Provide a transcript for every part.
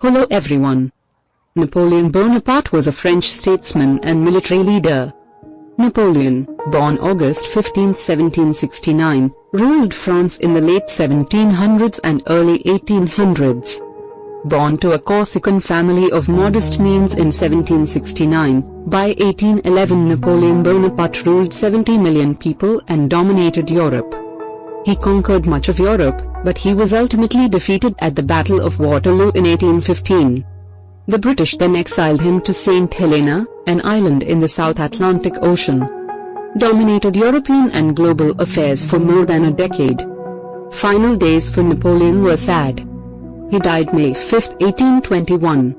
Hello everyone. Napoleon Bonaparte was a French statesman and military leader. Napoleon, born August 15, 1769, ruled France in the late 1700s and early 1800s. Born to a Corsican family of modest means in 1769, by 1811 Napoleon Bonaparte ruled 70 million people and dominated Europe. He conquered much of Europe, but he was ultimately defeated at the Battle of Waterloo in 1815. The British then exiled him to St. Helena, an island in the South Atlantic Ocean. Dominated European and global affairs for more than a decade. Final days for Napoleon were sad. He died May 5, 1821.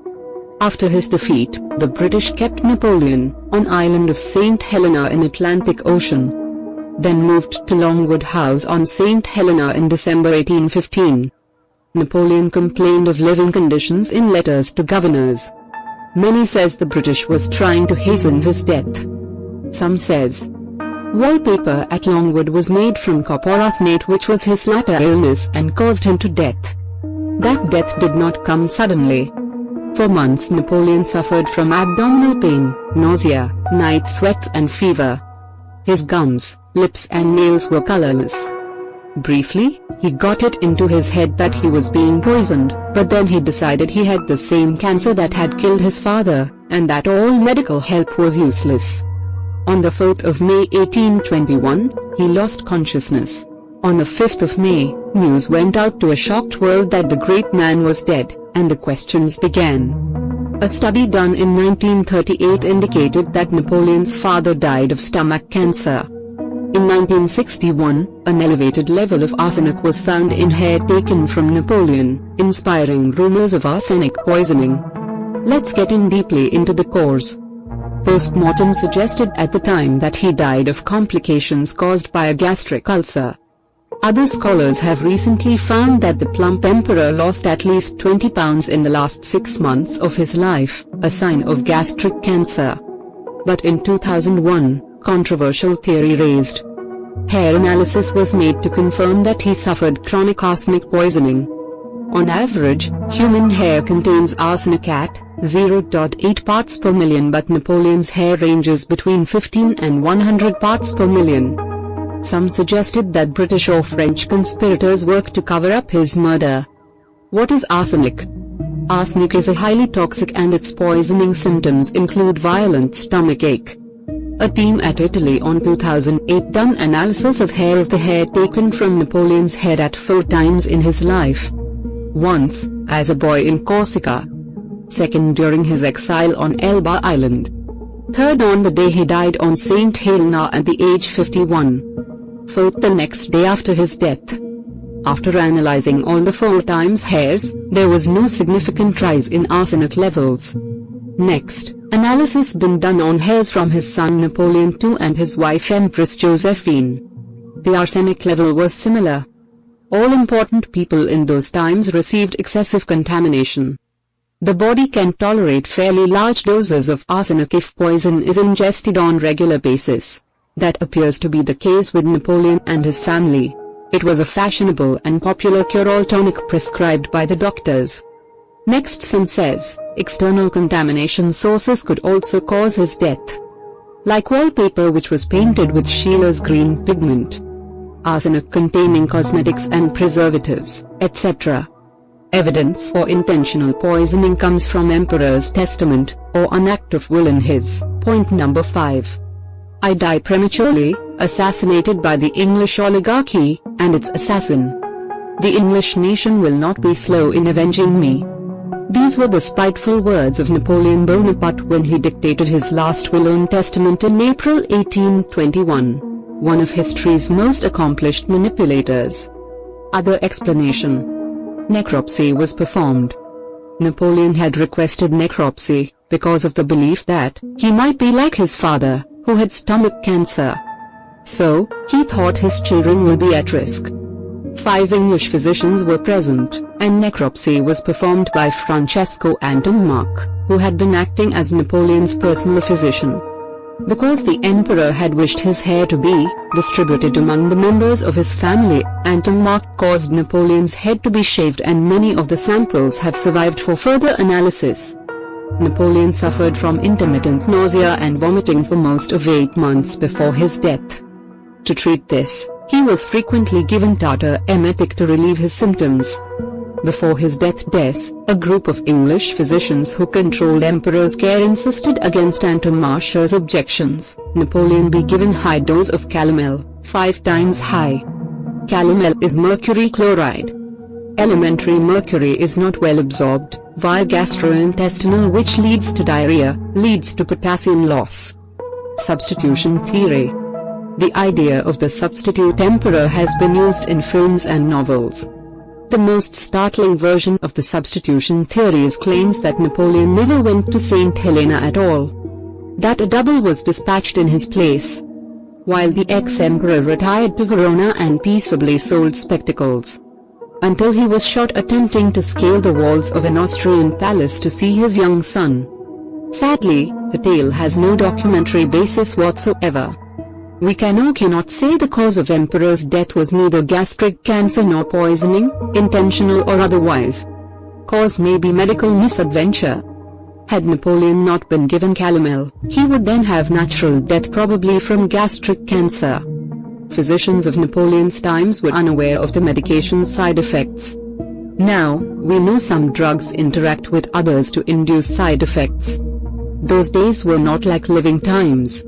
After his defeat, the British kept Napoleon on island of St. Helena in Atlantic Ocean. Then moved to Longwood House on St. Helena in December 1815. Napoleon complained of living conditions in letters to governors. Many says the British was trying to hasten his death. Some says wallpaper at Longwood was made from coporacinate, which was his latter illness and caused him to death. That death did not come suddenly. For months Napoleon suffered from abdominal pain, nausea, night sweats and fever. His gums, lips and nails were colorless. Briefly, he got it into his head that he was being poisoned, but then he decided he had the same cancer that had killed his father, and that all medical help was useless. On the 4th of May 1821, he lost consciousness. On the 5th of May, news went out to a shocked world that the great man was dead, and the questions began. A study done in 1938 indicated that Napoleon's father died of stomach cancer. In 1961, an elevated level of arsenic was found in hair taken from Napoleon, inspiring rumors of arsenic poisoning. Let's get in deeply into the cause. Post-mortem suggested at the time that he died of complications caused by a gastric ulcer. Other scholars have recently found that the plump emperor lost at least 20 pounds in the last 6 months of his life, a sign of gastric cancer. But in 2001, controversial theory raised. Hair analysis was made to confirm that he suffered chronic arsenic poisoning. On average, human hair contains arsenic at 0.8 parts per million, but Napoleon's hair ranges between 15 and 100 parts per million. Some suggested that British or French conspirators worked to cover up his murder. What is arsenic? Arsenic is a highly toxic and its poisoning symptoms include violent stomachache. A team at Italy on 2008 done analysis of hair taken from Napoleon's head at 4 times in his life. Once, as a boy in Corsica. Second during his exile on Elba Island. Third on the day he died on St. Helena at the age 51. Fourth the next day after his death. After analyzing all the 4 times hairs, there was no significant rise in arsenic levels. Next, analysis been done on hairs from his son Napoleon II and his wife Empress Josephine. The arsenic level was similar. All important people in those times received excessive contamination. The body can tolerate fairly large doses of arsenic if poison is ingested on regular basis. That appears to be the case with Napoleon and his family. It was a fashionable and popular cure-all tonic prescribed by the doctors. Next, some says external contamination sources could also cause his death. Like wallpaper which was painted with Scheele's green pigment. Arsenic containing cosmetics and preservatives, etc. Evidence for intentional poisoning comes from Emperor's testament, or an act of will in his. Point number 5. I die prematurely, assassinated by the English oligarchy, and its assassin. The English nation will not be slow in avenging me. These were the spiteful words of Napoleon Bonaparte when he dictated his last will and testament in April 1821. One of history's most accomplished manipulators. Other explanation. Necropsy was performed. Napoleon had requested necropsy because of the belief that he might be like his father, who had stomach cancer. So, he thought his children will be at risk. 5 English physicians were present, and necropsy was performed by Francessco Antommarch, who had been acting as Napoleon's personal physician. Because the emperor had wished his hair to be distributed among the members of his family, Antommarch caused Napoleon's head to be shaved, and many of the samples have survived for further analysis. Napoleon suffered from intermittent nausea and vomiting for most of 8 months before his death. To treat this, he was frequently given tartar emetic to relieve his symptoms. Before his death, a group of English physicians who controlled emperor's care insisted against Antommarch's objections. Napoleon be given high dose of calomel, 5 times high. Calomel is mercury chloride. Elementary mercury is not well absorbed via gastrointestinal, which leads to diarrhea, leads to potassium loss. Substitution theory. The idea of the substitute emperor has been used in films and novels. The most startling version of the substitution theory claims that Napoleon never went to St. Helena at all. That a double was dispatched in his place. While the ex-emperor retired to Verona and peaceably sold spectacles. Until he was shot attempting to scale the walls of an Austrian palace to see his young son. Sadly, the tale has no documentary basis whatsoever. We can or cannot say the cause of emperor's death was neither gastric cancer nor poisoning, intentional or otherwise. Cause may be medical misadventure. Had Napoleon not been given calomel, he would then have natural death, probably from gastric cancer. Physicians of Napoleon's times were unaware of the medication's side effects. Now, we know some drugs interact with others to induce side effects. Those days were not like living times.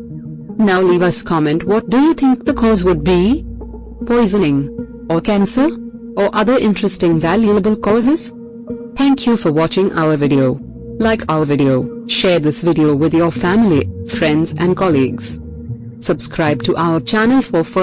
Now leave us comment, what do you think the cause would be? Poisoning, or cancer, or other interesting valuable causes? Thank you for watching our video. Like our video, share this video with your family, friends and colleagues. Subscribe to our channel for further